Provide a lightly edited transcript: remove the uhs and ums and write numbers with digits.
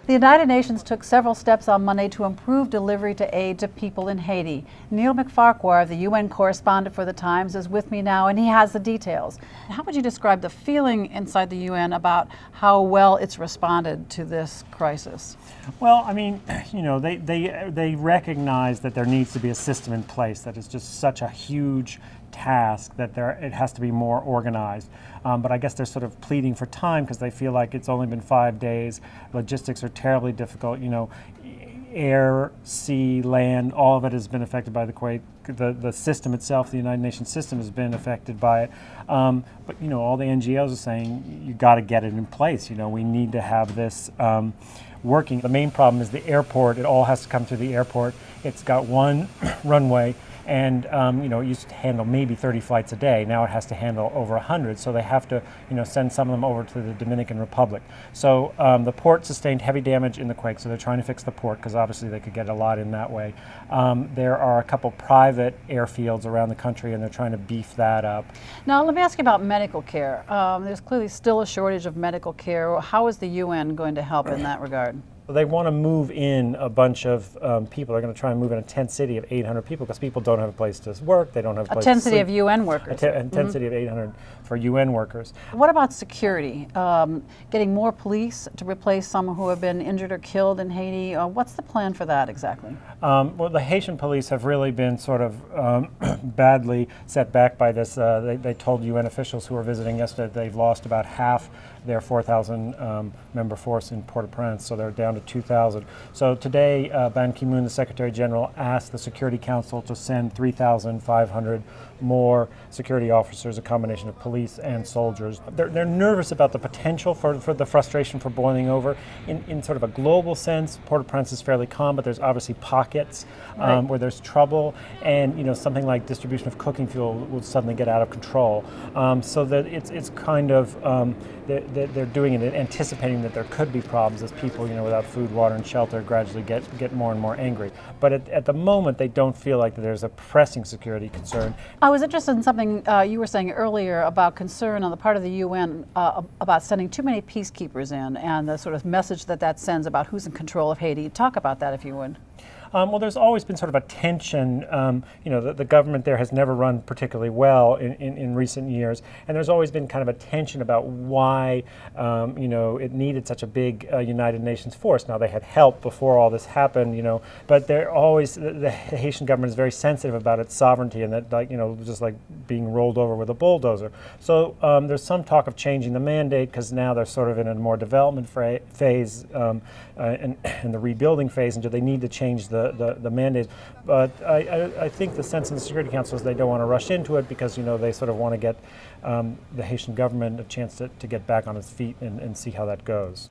The United Nations took several steps on Monday to improve delivery to aid to people in Haiti. Neil McFarquhar, the UN correspondent for The Times, is with me now, and he has the details. How would you describe the feeling inside the UN about how well it's responded to this crisis? Well, I mean, you know, they recognize that there needs to be a system in place, that it's just such a huge task that it has to be more organized. But I guess they're sort of pleading for time because they feel like it's only been 5 days. Logistics are terribly difficult. You know, air, sea, land, all of it has been affected by the quake. The system itself, the United Nations system, has been affected by it. But you know, all the NGOs are saying you got to get it in place. You know, we need to have this working. The main problem is the airport. It all has to come through the airport. It's got one runway. And you know, it used to handle maybe 30 flights a day. Now it has to handle over 100. So they have to, you know, send some of them over to the Dominican Republic. So the port sustained heavy damage in the quake. So they're trying to fix the port because obviously they could get a lot in that way. There are a couple private airfields around the country, and they're trying to beef that up. Now, let me ask you about medical care. There's clearly still a shortage of medical care. How is the UN going to help in that regard? They want to move in a bunch of people. They're going to try and move in a tent city of 800 people because people don't have a place to work. They don't have a place to sleep. A tent city of UN workers. A tent city of 800 for UN workers. What about security? Getting more police to replace some who have been injured or killed in Haiti. What's the plan for that exactly? Well, the Haitian police have really been sort of badly set back by this. They told UN officials who were visiting yesterday they've lost about half their 4,000 member force in Port-au-Prince, so they're down to 2,000. So today, Ban Ki-moon, the Secretary General, asked the Security Council to send 3,500 more security officers, a combination of police and soldiers. They're nervous about the potential for the frustration for boiling over. In sort of a global sense, Port-au-Prince is fairly calm, but there's obviously pockets where there's trouble, and you know, something like distribution of cooking fuel will suddenly get out of control. So that it's kind of they're doing it anticipating that there could be problems as people, you know, without food, water, and shelter gradually get more and more angry. But at the moment, they don't feel like there's a pressing security concern. I was interested in something you were saying earlier about concern on the part of the UN about sending too many peacekeepers in and the sort of message that sends about who's in control of Haiti. Talk about that if you would. Well, there's always been sort of a tension. You know, the government there has never run particularly well in recent years, and there's always been kind of a tension about why, you know, it needed such a big United Nations force. Now, they had help before all this happened, you know, but they're always, the Haitian government is very sensitive about its sovereignty and that, like, you know, just like being rolled over with a bulldozer. So there's some talk of changing the mandate because now they're sort of in a more development phase and the rebuilding phase, and do they need to change the mandate? But I think the sense in the Security Council is they don't want to rush into it because, you know, they sort of want to get the Haitian government a chance to get back on its feet and see how that goes.